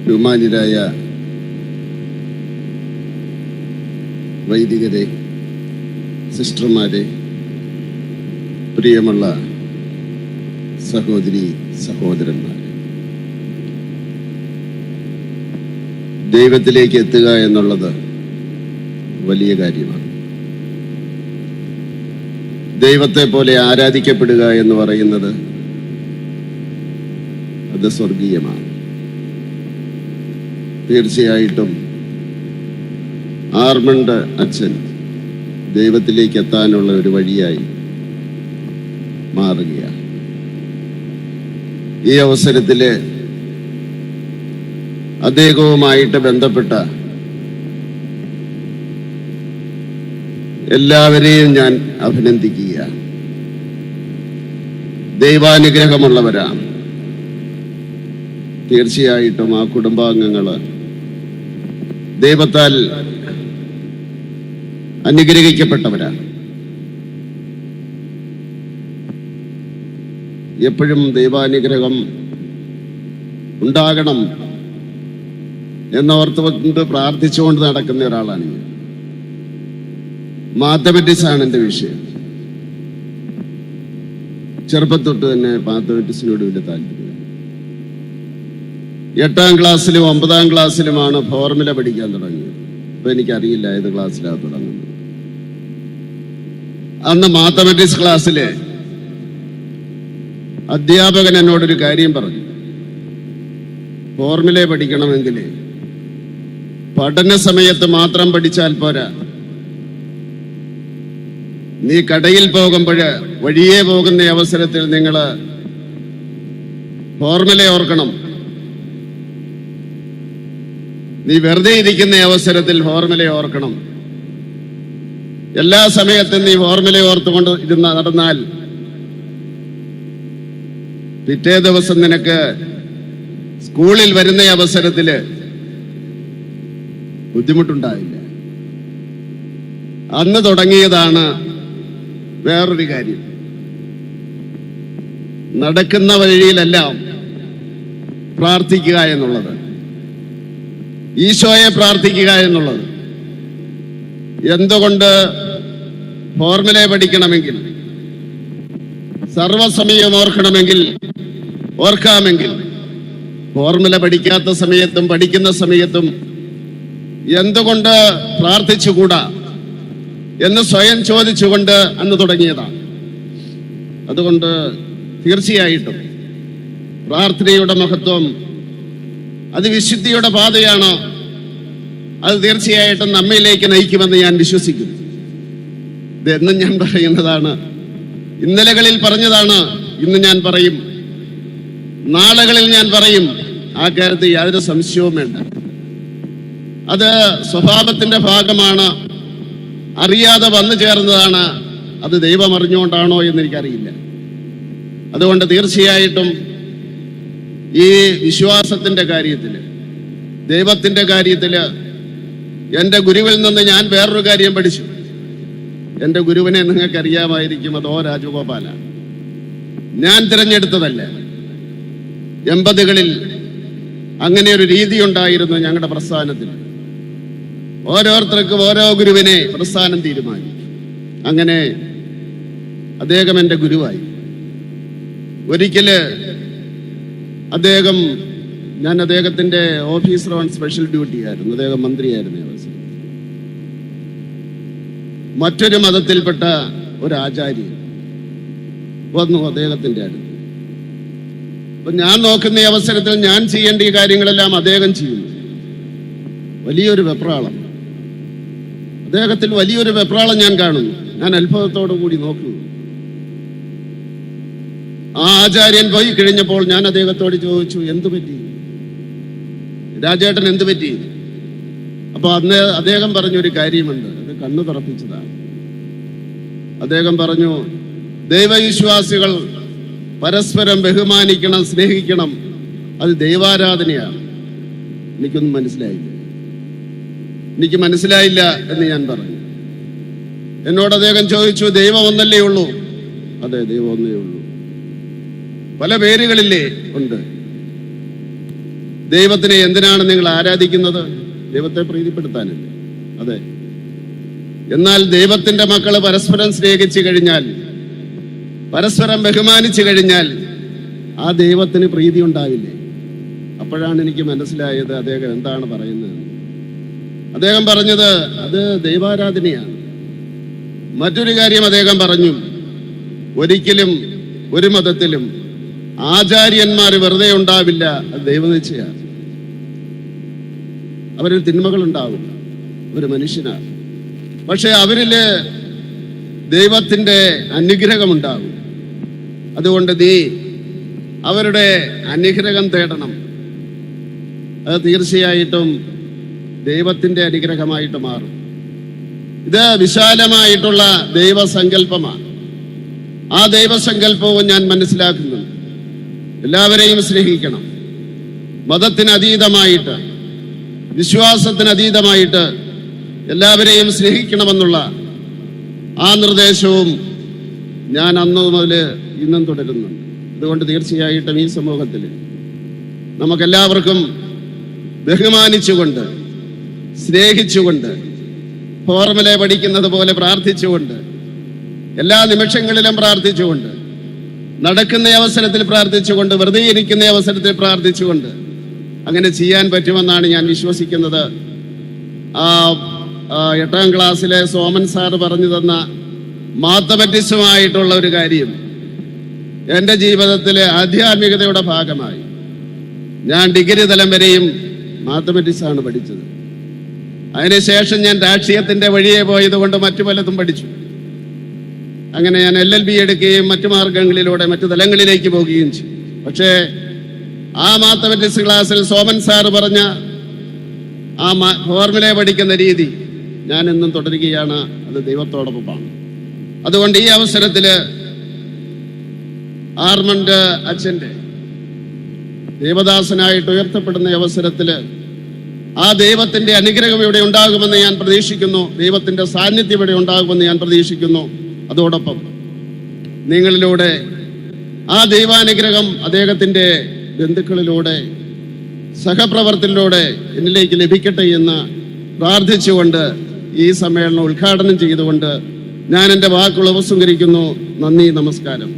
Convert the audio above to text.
ബഹുമാന്യരായ വൈദികരെ, സിസ്റ്റർമാരെ, പ്രിയമുള്ള സഹോദരി സഹോദരന്മാരെ, ദൈവത്തിലേക്ക് എത്തുക എന്നുള്ളത് വലിയ കാര്യമാണ്. ദൈവത്തെ പോലെ ആരാധിക്കപ്പെടുക എന്ന് പറയുന്നത് അത് സ്വർഗീയമാണ്. തീർച്ചയായിട്ടും ആർമണ്ട് അച്ഛൻ ദൈവത്തിലേക്ക് എത്താനുള്ള ഒരു വഴിയായി മാറുകയാണ്. ഈ അവസരത്തില് അദ്ദേഹവുമായിട്ട് ബന്ധപ്പെട്ട എല്ലാവരെയും ഞാൻ അഭിനന്ദിക്കുകയാണ്. ദൈവാനുഗ്രഹമുള്ളവരാണ്. തീർച്ചയായിട്ടും ആ കുടുംബാംഗങ്ങള് ദൈവത്താൽ അനുഗ്രഹിക്കപ്പെട്ടവരാണ്. എപ്പോഴും ദൈവാനുഗ്രഹം ഉണ്ടാകണം എന്നോർത്തുകൊണ്ട് പ്രാർത്ഥിച്ചുകൊണ്ട് നടക്കുന്ന ഒരാളാണ് ഞാൻ. മാത്തമാറ്റിക്സ് ആണ് എൻ്റെ വിഷയം. ചെറുപ്പത്തൊട്ട് തന്നെ മാത്തമാറ്റിക്സിനോട് വലിയ താല്പര്യം. 8ാം ക്ലാസ്സിലും 9ാം ക്ലാസ്സിലുമാണ് ഫോർമുല പഠിക്കാൻ തുടങ്ങിയത്. അപ്പൊ എനിക്കറിയില്ല ഏത് ക്ലാസ്സിലാണ് തുടങ്ങുന്നത്. അന്ന് മാത്തമാറ്റിക്സ് ക്ലാസ്സില് അധ്യാപകൻ എന്നോടൊരു കാര്യം പറഞ്ഞു. ഫോർമുല പഠിക്കണമെങ്കിൽ പഠന സമയത്ത് മാത്രം പഠിച്ചാൽ പോരാ, നീ കടയിൽ പോകുമ്പോൾ വഴിയേ പോകുന്ന അവസരത്തിൽ നിങ്ങൾ ഫോർമുല ഓർക്കണം. നീ വെറുതെ ഇരിക്കുന്ന അവസരത്തിൽ ഫോർമുല ഓർക്കണം. എല്ലാ സമയത്തും നീ ഫോർമുല ഓർത്തുകൊണ്ട് ഇരുന്ന് നടന്നാൽ പിറ്റേ ദിവസം നിനക്ക് സ്കൂളിൽ വരുന്ന അവസരത്തില് ബുദ്ധിമുട്ടുണ്ടായില്ല. അന്ന് തുടങ്ങിയതാണ് വേറൊരു കാര്യം. നടക്കുന്ന വഴിയിലെല്ലാം പ്രാർത്ഥിക്കുക എന്നുള്ളത്, ഈശോയെ പ്രാർത്ഥിക്കുക എന്നുള്ളത്. എന്തുകൊണ്ട് ഫോർമുല പഠിക്കണമെങ്കിൽ, സർവസമയം ഓർക്കാമെങ്കിൽ ഫോർമുല പഠിക്കാത്ത സമയത്തും പഠിക്കുന്ന സമയത്തും എന്തുകൊണ്ട് പ്രാർത്ഥിച്ചുകൂടാ എന്ന് സ്വയം ചോദിച്ചുകൊണ്ട് അന്ന് തുടങ്ങിയതാണ്. അതുകൊണ്ട് തീർച്ചയായിട്ടും പ്രാർത്ഥനയുടെ മഹത്വം അത് വിശുദ്ധിയുടെ പാതയാണ്. അത് തീർച്ചയായിട്ടും നമ്മയിലേക്ക് നയിക്കുമെന്ന് ഞാൻ വിശ്വസിക്കുന്നു. ഇതെന്നും ഞാൻ പറയുന്നതാണ്. ഇന്നലകളിൽ പറഞ്ഞതാണ്, ഇന്ന് ഞാൻ പറയും, നാളുകളിൽ ഞാൻ പറയും. ആ കാര്യത്തിൽ യാതൊരു സംശയവും വേണ്ട. അത് സ്വഭാവത്തിന്റെ ഭാഗമാണ്, അറിയാതെ വന്നു ചേർന്നതാണ്. അത് ദൈവം അറിഞ്ഞുകൊണ്ടാണോ എന്ന് എനിക്കറിയില്ല. അതുകൊണ്ട് തീർച്ചയായിട്ടും ഈ വിശ്വാസത്തിന്റെ കാര്യത്തില്, ദൈവത്തിന്റെ കാര്യത്തില് എൻ്റെ ഗുരുവിൽ നിന്ന് ഞാൻ വേറൊരു കാര്യം പഠിച്ചു. എൻ്റെ ഗുരുവിനെ നിങ്ങൾക്കറിയാമായിരിക്കും, അത് O രാജഗോപാലാണ്. ഞാൻ തിരഞ്ഞെടുത്തതല്ല. 80കളിൽ അങ്ങനെ ഒരു രീതി ഉണ്ടായിരുന്നു ഞങ്ങളുടെ പ്രസ്ഥാനത്തിൽ. ഓരോരുത്തർക്കും ഓരോ ഗുരുവിനെ പ്രസ്ഥാനം തീരുമാനിക്കും. അങ്ങനെ അദ്ദേഹം എൻ്റെ ഗുരുവായി. ഒരിക്കല് ഞാൻ അദ്ദേഹത്തിന്റെ ഓഫീസർ ഓൺ സ്പെഷ്യൽ ഡ്യൂട്ടി ആയിരുന്നു. അദ്ദേഹം മന്ത്രിയായിരുന്നു. മറ്റൊരു മതത്തിൽപ്പെട്ട ഒരു ആചാര്യൻ വന്നു അദ്ദേഹത്തിന്റെ അടുത്ത്. അപ്പൊ ഞാൻ നോക്കുന്ന അവസരത്തിൽ ഞാൻ ചെയ്യേണ്ട ഈ കാര്യങ്ങളെല്ലാം അദ്ദേഹം ചെയ്യുന്നു. വലിയൊരു വെപ്രാളം, അദ്ദേഹത്തിൽ വലിയൊരു വെപ്രാളം ഞാൻ കാണുന്നു. ഞാൻ അത്ഭുതത്തോടു കൂടി നോക്കുന്നു. ആ ആചാര്യൻ പോയി കഴിഞ്ഞപ്പോൾ ഞാൻ അദ്ദേഹത്തോട് ചോദിച്ചു, എന്തു പറ്റി രാജേട്ടൻ, എന്തു പറ്റി? അപ്പൊ അന്ന് അദ്ദേഹം പറഞ്ഞൊരു കാര്യമുണ്ട്, അത് കണ്ണു തുറപ്പിച്ചതാണ്. അദ്ദേഹം പറഞ്ഞു, ദൈവവിശ്വാസികൾ പരസ്പരം ബഹുമാനിക്കണം, സ്നേഹിക്കണം, അത് ദൈവാരാധനയാണ്. എനിക്ക് മനസ്സിലായില്ല എന്ന് ഞാൻ പറഞ്ഞു. എന്നോട് അദ്ദേഹം ചോദിച്ചു, ദൈവം ഒന്നല്ലേ ഉള്ളൂ? അതെ, ദൈവം ഒന്നേ ഉള്ളൂ. പല പേരുകളില്ലേ ഉണ്ട്. ദൈവത്തിനെ എന്തിനാണ് നിങ്ങൾ ആരാധിക്കുന്നത്? ദൈവത്തെ പ്രീതിപ്പെടുത്താനല്ലേ? അതെ. എന്നാൽ ദൈവത്തിന്റെ മക്കള് പരസ്പരം സ്നേഹിച്ചു കഴിഞ്ഞാൽ, പരസ്പരം ബഹുമാനിച്ചു കഴിഞ്ഞാൽ ആ ദൈവത്തിന് പ്രീതി ഉണ്ടാവില്ലേ? അപ്പോഴാണ് എനിക്ക് മനസ്സിലായത് അദ്ദേഹം എന്താണ് പറയുന്നത്. അദ്ദേഹം പറഞ്ഞത് അത് ദൈവാരാധനയാണ്. മറ്റൊരു കാര്യം അദ്ദേഹം പറഞ്ഞു, ഒരിക്കലും ഒരു മതത്തിലും ആചാര്യന്മാർ വെറുതെ ഉണ്ടാവില്ല, അത് ദൈവനിശ്ചയാണ്. അവരിൽ തിന്മകളുണ്ടാവും, ഒരു മനുഷ്യനാണ്. പക്ഷെ അവരില് ദൈവത്തിന്റെ അനുഗ്രഹമുണ്ടാകും. അതുകൊണ്ട് നീ അവരുടെ അനുഗ്രഹം തേടണം. അത് തീർച്ചയായിട്ടും ദൈവത്തിന്റെ അനുഗ്രഹമായിട്ട് മാറും. ഇത് വിശാലമായിട്ടുള്ള ദൈവസങ്കല്പമാണ്. ആ ദൈവസങ്കല്പവും ഞാൻ മനസ്സിലാക്കുന്നു. എല്ലാവരെയും സ്നേഹിക്കണം. മതത്തിന് അതീതമായിട്ട്, വിശ്വാസത്തിന് അതീതമായിട്ട് എല്ലാവരെയും സ്നേഹിക്കണമെന്നുള്ള ആ നിർദ്ദേശവും ഞാൻ അന്നു മുതൽ ഇന്നും തുടരുന്നുണ്ട്. അതുകൊണ്ട് തീർച്ചയായിട്ടും ഈ സമൂഹത്തിൽ നമുക്കെല്ലാവർക്കും ബഹുമാനിച്ചുകൊണ്ട്, സ്നേഹിച്ചുകൊണ്ട്, ഫോർമുല പഠിക്കുന്നത് പോലെ പ്രാർത്ഥിച്ചുകൊണ്ട്, എല്ലാ നിമിഷങ്ങളിലും പ്രാർത്ഥിച്ചുകൊണ്ട്, നടക്കുന്ന അവസരത്തിൽ പ്രാർത്ഥിച്ചുകൊണ്ട്, വെറുതെ ഇരിക്കുന്ന അവസരത്തിൽ പ്രാർത്ഥിച്ചുകൊണ്ട് അങ്ങനെ ചെയ്യാൻ പറ്റുമെന്നാണ് ഞാൻ വിശ്വസിക്കുന്നത്. 8ാം ക്ലാസ്സിലെ സോമൻ സാറ് പറഞ്ഞു തന്ന മാത്തമാറ്റിക്സുമായിട്ടുള്ള ഒരു കാര്യം എൻ്റെ ജീവിതത്തിലെ ആധ്യാത്മികതയുടെ ഭാഗമായി. ഞാൻ ഡിഗ്രി തലം വരെയും മാത്തമാറ്റിക്സ് ആണ് പഠിച്ചത്. അതിനുശേഷം ഞാൻ രാഷ്ട്രീയത്തിന്റെ വഴിയെ പോയത് കൊണ്ട് മറ്റു പലതും പഠിച്ചു. അങ്ങനെ ഞാൻ LLB എടുക്കുകയും മറ്റു മാർഗങ്ങളിലൂടെ മറ്റു തലങ്ങളിലേക്ക് പോവുകയും ചെയ്തു. പക്ഷേ ആ മാത്തമാറ്റിക്സ് ക്ലാസ്സിൽ സോമൻ സാറ് പറഞ്ഞ ആ ഫോർമുല പഠിക്കുന്ന രീതി ഞാൻ എന്നും തുടരുകയാണ്. അത് ദൈവത്തോടൊപ്പമാണ്. അതുകൊണ്ട് ഈ അവസരത്തിൽ ആർമണ്ട് അച്ഛൻ്റെ ദേവദാസനായിട്ട് ഉയർത്തപ്പെടുന്ന അവസരത്തിൽ ആ ദൈവത്തിന്റെ അനുഗ്രഹം ഇവിടെ ഉണ്ടാകുമെന്ന് ഞാൻ പ്രതീക്ഷിക്കുന്നു. ദൈവത്തിന്റെ സാന്നിധ്യം ഇവിടെ ഉണ്ടാകുമെന്ന് ഞാൻ പ്രതീക്ഷിക്കുന്നു. അതോടൊപ്പം നിങ്ങളിലൂടെ ആ ദൈവാനുഗ്രഹം അദ്ദേഹത്തിന്റെ ബന്ധുക്കളിലൂടെ, സഹപ്രവർത്തനത്തിലൂടെ എന്നിലേക്ക് ലഭിക്കട്ടെ എന്ന് പ്രാർത്ഥിച്ചുകൊണ്ട് ഈ സമ്മേളനം ഉദ്ഘാടനം ചെയ്തുകൊണ്ട് ഞാൻ എൻ്റെ വാക്കുകൾ ഉപസംഹരിക്കുന്നു. നന്ദി, നമസ്കാരം.